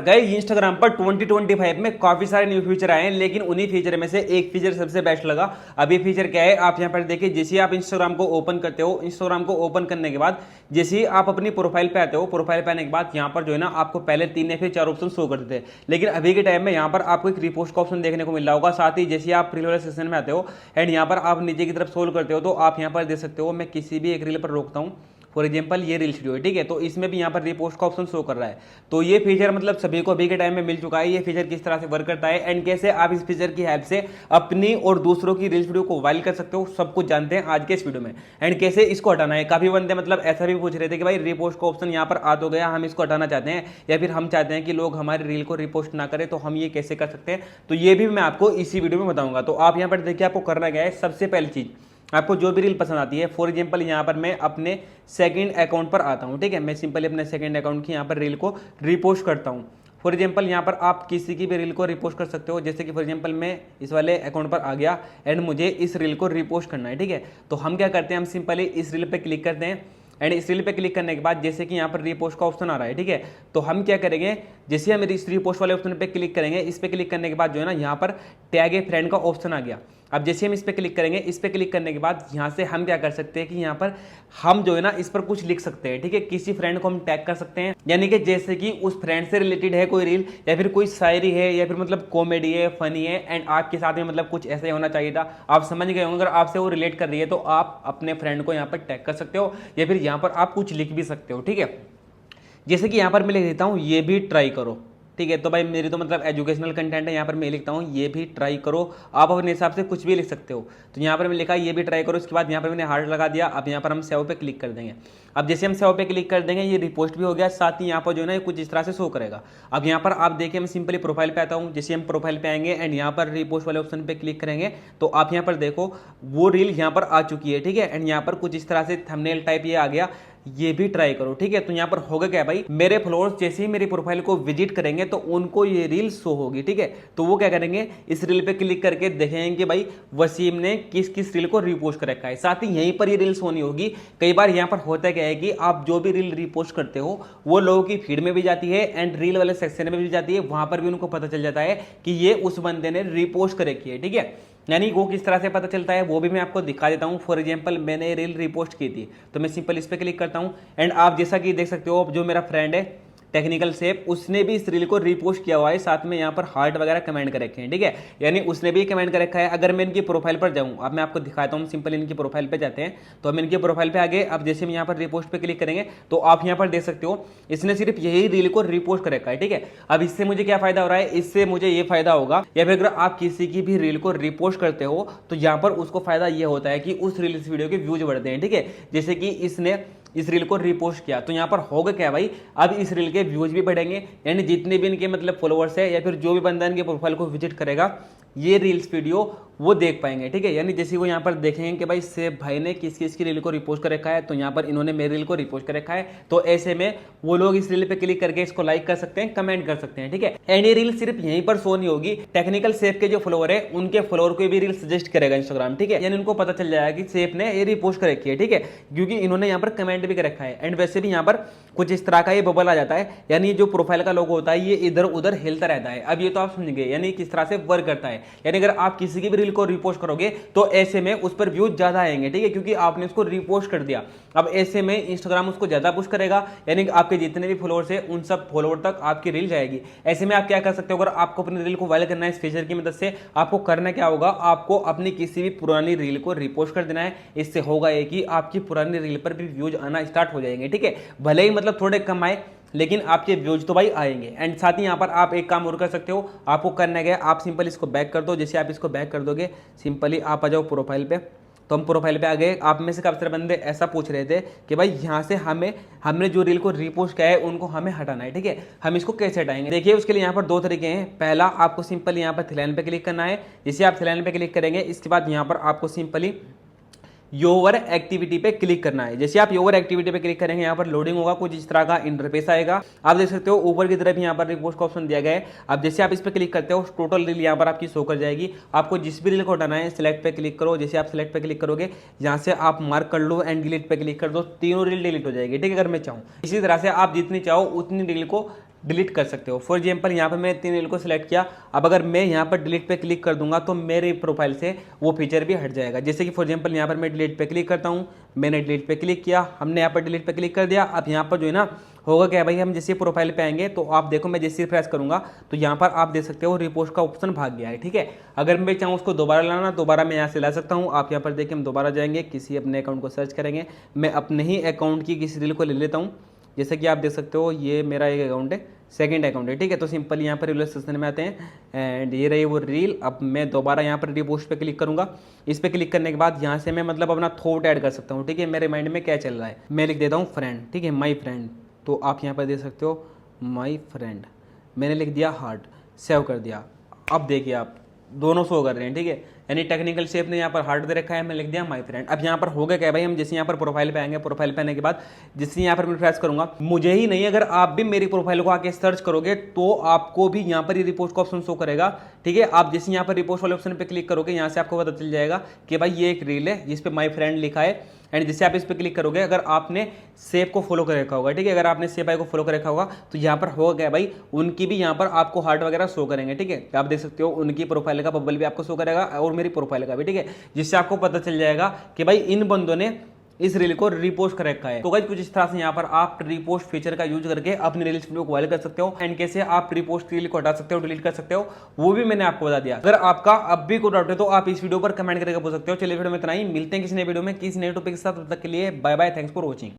गए इंस्टाग्राम पर 2025 में काफी सारे न्यू फीचर आए हैं, लेकिन उन्हीं फीचर में से एक फीचर सबसे बेस्ट लगा। अब ये फीचर क्या है, आप यहाँ पर देखिए, जैसे आप इंस्टाग्राम को ओपन करते हो, इंस्टाग्राम को ओपन करने के बाद जैसे ही आप अपनी प्रोफाइल पे आते हो, प्रोफाइल पे आने के बाद यहाँ पर जो है ना आपको पहले 3 या फिर 4 ऑप्शन शो करते थे, लेकिन अभी के टाइम में यहाँ पर आपको एक रिपोस्ट का ऑप्शन देखने को मिल रहा होगा। साथ ही जैसे आप रील वाले सेक्शन में आते हो एंड यहाँ पर आप नीचे की तरफ स्क्रॉल करते हो, तो आप यहाँ पर देख सकते हो, मैं किसी भी एक रील पर रोकता हूँ, फॉर एग्जाम्पल ये रील वीडियो है, ठीक है, तो इसमें भी यहाँ पर रिपोस्ट का ऑप्शन शो कर रहा है। तो ये फीचर मतलब सभी को अभी के टाइम में मिल चुका है। ये फीचर किस तरह से वर्क करता है एंड कैसे आप इस फीचर की हेल्प से अपनी और दूसरों की रील्स वीडियो को वायरल कर सकते हो, सब कुछ जानते हैं आज के इस वीडियो में। एंड कैसे इसको हटाना है, काफी बंदे मतलब ऐसा भी पूछ रहे थे कि भाई रिपोस्ट का ऑप्शन यहाँ पर आ तो गया, हम इसको हटाना चाहते हैं, या फिर हम चाहते हैं कि लोग हमारी रील को रिपोस्ट ना करें, तो हम ये कैसे कर सकते हैं। तो ये भी मैं आपको इसी वीडियो में बताऊंगा। तो आप यहाँ पर देखिए, आपको करना क्या है, सबसे पहली चीज आपको जो भी रील पसंद आती है, फॉर एग्जांपल यहाँ पर मैं अपने सेकंड अकाउंट पर आता हूँ, ठीक है, मैं सिंपली अपने सेकंड अकाउंट की यहाँ पर रील को रिपोस्ट करता हूँ। फॉर एग्जांपल यहाँ पर आप किसी की भी रील को रिपोस्ट कर सकते हो, जैसे कि फॉर एग्जांपल मैं इस वाले अकाउंट पर आ गया एंड मुझे इस रील को रिपोस्ट करना है, ठीक है। तो हम क्या करते हैं, हम सिंपली इस रील पर क्लिक करते हैं एंड इस रील पे क्लिक करने के बाद जैसे कि यहाँ पर रिपोस्ट का ऑप्शन आ रहा है, ठीक है, तो हम क्या करेंगे, जैसे हम इस रिपोस्ट वाले ऑप्शन पे क्लिक करेंगे, इस पे क्लिक करने के बाद जो है ना यहाँ पर टैग ए फ्रेंड का ऑप्शन आ गया। अब जैसे हम इस पे क्लिक करेंगे, इस पे क्लिक करने के बाद यहाँ से हम क्या कर सकते हैं कि यहाँ पर हम जो है ना इस पर कुछ लिख सकते हैं, ठीक है, किसी फ्रेंड को हम टैग कर सकते हैं, यानी कि जैसे कि उस फ्रेंड से रिलेटेड है कोई रील, या फिर कोई शायरी है, या फिर मतलब कॉमेडी है, फनी है, एंड आपके साथ में मतलब कुछ ऐसा ही होना चाहिए था, आप समझ गए होंगे। अगर आपसे वो रिलेट कर रही है तो आप अपने फ्रेंड को यहाँ पर टैग कर सकते हो, या फिर यहाँ पर आप कुछ लिख भी सकते हो, ठीक है। जैसे कि यहाँ पर मैं लिख देता हूँ, ये भी ट्राई करो, ठीक है, तो भाई मेरी तो मतलब एजुकेशनल कंटेंट है, यहाँ पर मैं लिखता हूँ ये भी ट्राई करो, आप अपने हिसाब से कुछ भी लिख सकते हो। तो यहाँ पर मैं लिखा ये भी ट्राई करो, इसके बाद यहाँ पर मैंने हार्ट लगा दिया। अब यहाँ पर हम सेव पे क्लिक कर देंगे। अब जैसे हम सेव पे क्लिक कर देंगे, ये रिपोस्ट भी हो गया, साथ ही यहाँ पर जो है ना कुछ इस तरह से शो करेगा। अब यहाँ पर आप देखिए, मैं सिंपली प्रोफाइल पे आता हूँ, जैसे हम प्रोफाइल पे आएंगे एंड यहाँ पर रिपोस्ट वाले ऑप्शन पे क्लिक करेंगे, तो आप यहाँ पर देखो वो रील यहाँ पर आ चुकी है, ठीक है, एंड यहाँ पर कुछ इस तरह से थंबनेल टाइप ये आ गया, ये भी ट्राई करो, ठीक है। तो यहाँ पर होगा क्या भाई, मेरे फॉलोअर्स जैसे ही मेरी प्रोफाइल को विजिट करेंगे तो उनको ये रील शो होगी, ठीक है। तो वो क्या करेंगे, इस रील पे क्लिक करके देखेंगे कि भाई वसीम ने किस किस रील को रिपोस्ट कर रखा है, साथ ही यहीं पर ये रील शोनी होगी। कई बार यहाँ पर होता क्या है कि आप जो भी रील रिपोस्ट करते हो वो लोगों की फीड में भी जाती है एंड रील वाले सेक्शन में भी जाती है, वहां पर भी उनको पता चल जाता है कि ये उस बंदे ने रिपोस्ट कर रखी है, ठीक है। यानी वो किस तरह से पता चलता है वो भी मैं आपको दिखा देता हूं। फॉर एग्जांपल मैंने रील रिपोस्ट की थी, तो मैं सिंपल इस पे क्लिक करता हूं एंड आप जैसा कि देख सकते हो, जो मेरा फ्रेंड है टेक्निकल सेफ, उसने भी इस रील को रिपोस्ट किया हुआ है, साथ में यहाँ पर हार्ट वगैरह कमेंट कर रखे हैं, ठीक है, यानी उसने भी कमेंट कर रखा है। अगर मैं इनकी प्रोफाइल पर जाऊँ, अब मैं आपको दिखाता हूँ, सिंपल इनकी प्रोफाइल पे जाते हैं, तो हम इनकी प्रोफाइल पे आ गए। अब जैसे हम यहाँ पर रिपोस्ट पे क्लिक करेंगे तो आप यहाँ पर देख सकते हो इसने सिर्फ यही रील को रिपोस्ट कर रखा है, ठीक है। अब इससे मुझे क्या फायदा हो रहा है, इससे मुझे ये फायदा होगा, या फिर अगर आप किसी की भी रील को रिपोस्ट करते हो तो यहाँ पर उसको फायदा ये होता है कि उस रील वीडियो के व्यूज बढ़ते हैं, ठीक है। जैसे कि इसने इस रील को रिपोस्ट किया तो यहाँ पर होगा क्या भाई, अब इस रील के व्यूज भी बढ़ेंगे, यानी जितने भी इनके मतलब फॉलोअर्स है या फिर जो भी बंदा इनके प्रोफाइल को विजिट करेगा ये रील्स वीडियो वो देख पाएंगे, ठीक है। यानी जैसे वो यहाँ पर देखेंगे कि भाई सेब भाई ने किस किस की रील को रिपोस्ट कर रखा है, तो यहाँ पर इन्होंने मेरी रील को रिपोस्ट कर रखा है, तो ऐसे में वो लोग इस रील पे क्लिक करके इसको लाइक कर सकते हैं, कमेंट कर सकते हैं, ठीक है। एंड ये रील सिर्फ यहीं पर शो नहीं होगी, टेक्निकल सेफ के जो फॉलोअर है उनके फॉलोअर को भी रील सजेस्ट करेगा इंस्टाग्राम, ठीक है, यानी उनको पता चल जाएगा कि सेफ ने ये रिपोस्ट कर रखी है, ठीक है, क्योंकि इन्होंने यहाँ पर कमेंट भी कर रखा है। एंड वैसे भी यहाँ पर कुछ इस तरह का ये बबल आ जाता है, यानी जो प्रोफाइल का लोगो होता है ये इधर उधर हिलता रहता है। अब ये तो आप समझ गए, यानी किस तरह से वर्क करता है, यानी अगर आप किसी की भी रील को रिपोस्ट करोगे तो ऐसे में उस पर व्यूज ज्यादा आएंगे, ठीक है, क्योंकि आपने उसको रिपोस्ट कर दिया। अब ऐसे में इंस्टाग्राम उसको ज्यादा पुश करेगा, यानी कि आपके जितने भी फॉलोअर्स हैं उन सब फॉलोअर तक आपकी रील जाएगी। ऐसे में आप क्या कर सकते हो, अगर आपको अपनी रील को वायरल करना है इस फीचर की मदद से, आपको करना क्या होगा, आपको अपनी किसी भी पुरानी रील को रिपोस्ट कर देना है। इससे होगा ये कि आपकी पुरानी रील पर भी व्यूज आना स्टार्ट हो जाएंगे, ठीक है, भले ही मतलब थोड़े कम आए लेकिन आपके व्यूज तो भाई आएंगे। एंड साथ ही यहाँ पर आप एक काम और कर सकते हो, आपको करना है आप सिंपल इसको बैक कर दो। जैसे आप इसको बैक कर दोगे, सिंपली आप आ जाओ प्रोफाइल पे, तो हम प्रोफाइल पे आ गए। आप में से काफी सारे बंदे ऐसा पूछ रहे थे कि भाई यहाँ से हमने जो रील को रिपोस्ट किया है उनको हमें हटाना है, ठीक है, हम इसको कैसे हटाएंगे। देखिए उसके लिए यहाँ पर 2 तरीके हैं। पहला, आपको सिंपल यहाँ पर थ्री लाइन पे क्लिक करना है। जैसे आप थ्री लाइन पे क्लिक करेंगे, इसके बाद यहाँ पर आपको सिंपली योवर एक्टिविटी पे क्लिक करना है। जैसे आप योवर एक्टिविटी पे क्लिक करेंगे, यहाँ पर लोडिंग होगा, कुछ इस तरह का इंटरफेस आएगा। आप देख सकते हो ऊपर की तरफ यहाँ पर रिपोस्ट का ऑप्शन दिया गया है। अब जैसे आप इस पे क्लिक करते हो, टोटल रील यहाँ पर आपकी शो कर जाएगी। आपको जिस भी रील को हटाना है सिलेक्ट पे क्लिक करो। जैसे आप सिलेक्ट पे क्लिक करोगे, यहाँ से आप मार्क कर लो एंड डिलीट पे क्लिक कर दो, तीनों रील डिलीट हो जाएगी, ठीक है, अगर मैं चाहूँ। इसी तरह से आप जितनी चाहो उतनी रील को डिलीट कर सकते हो। फॉर एग्जाम्पल यहाँ पर मैं 3 रील को सिलेक्ट किया, अब अगर मैं यहाँ पर डिलीट पे क्लिक कर दूंगा तो मेरे प्रोफाइल से वो फीचर भी हट जाएगा। जैसे कि फॉर एग्जाम्पल यहाँ पर मैं डिलीट पे क्लिक करता हूँ, मैंने डिलीट पे क्लिक किया, हमने यहाँ पर डिलीट पे क्लिक कर दिया। अब यहाँ पर जो है ना होगा क्या भाई, हम जैसे प्रोफाइल पे आएंगे तो आप देखो मैं जैसे रिफ्रेश करूंगा तो यहाँ पर आप देख सकते हो रिपोस्ट का ऑप्शन भाग गया है। ठीक है, अगर मैं चाहूँ उसको दोबारा लाना, दोबारा मैं यहाँ से ला सकता हूँ। आप यहाँ पर देखिए हम दोबारा जाएंगे, किसी अपने अकाउंट को सर्च करेंगे, मैं अपने ही अकाउंट की किसी रील को ले लेता हूँ। जैसे कि आप देख सकते हो ये मेरा एक अकाउंट है, सेकंड अकाउंट है। ठीक है, तो सिंपल यहाँ पर इलस्ट्रेशन में आते हैं एंड ये रही वो रील। अब मैं दोबारा यहाँ पर रिपोस्ट पे क्लिक करूंगा। इस पे क्लिक करने के बाद यहाँ से मैं मतलब अपना थॉट ऐड कर सकता हूँ। ठीक है, मेरे माइंड में क्या चल रहा है, मैं लिख देता हूँ फ्रेंड। ठीक है, माई फ्रेंड, तो आप यहाँ पर देख सकते हो माई फ्रेंड, मैंने लिख दिया हार्ट, सेव कर दिया। अब देखिए आप दोनों शो कर रहे हैं। ठीक है, यानी टेक्निकल शेप ने यहाँ पर हार्ट दे रखा है, मैं लिख दिया माई फ्रेंड। अब यहाँ पर हो गया क्या भाई, हम जैसे यहाँ पर प्रोफाइल पे आएंगे, प्रोफाइल पे आने के बाद जैसे यहाँ पर मैं रिफ्रेश करूंगा, मुझे ही नहीं अगर आप भी मेरी प्रोफाइल को आके सर्च करोगे तो आपको भी यहाँ पर ये रिपोस्ट का ऑप्शन शो करेगा। ठीक है, आप जैसे यहाँ पर रिपोस्ट वाले ऑप्शन पे क्लिक करोगे, यहाँ से आपको पता चल जाएगा कि भाई ये एक रील है जिस पे माई फ्रेंड लिखा है। एंड जैसे आप इस पर क्लिक करोगे, अगर आपने सेप को फॉलो कर रखा होगा, ठीक है, अगर आपने सेप आई को फॉलो कर रखा होगा तो यहाँ पर होगा क्या भाई, उनकी भी यहाँ पर आपको हार्ट वगैरह शो करेंगे। ठीक है, आप देख सकते हो उनकी प्रोफाइल का बबल भी आपको शो करेगा और मेरी प्रोफाइल का भी। ठीक है, जिससे आपको पता चल जाएगा कि भाई इन बंदों ने इस रील को रिपोस्ट कर रखा है। तो गाइस कुछ इस तरह से यहाँ पर आप रिपोस्ट फीचर का यूज करके अपनी रील्स वीडियो को वायरल कर सकते हो एंड कैसे आप रिपोस्ट रील को हटा सकते हो, डिलीट कर सकते हो, वो भी मैंने आपको बता दिया। अगर आपका अब भी कोई डाउट है तो आप इस वीडियो पर कमेंट करके पूछ सकते हो। चलिए वीडियो में इतना ही, मिलते हैं किसी नए वीडियो में किसी नए टॉपिक के साथ, तब तक के लिए bye bye, thanks for watching.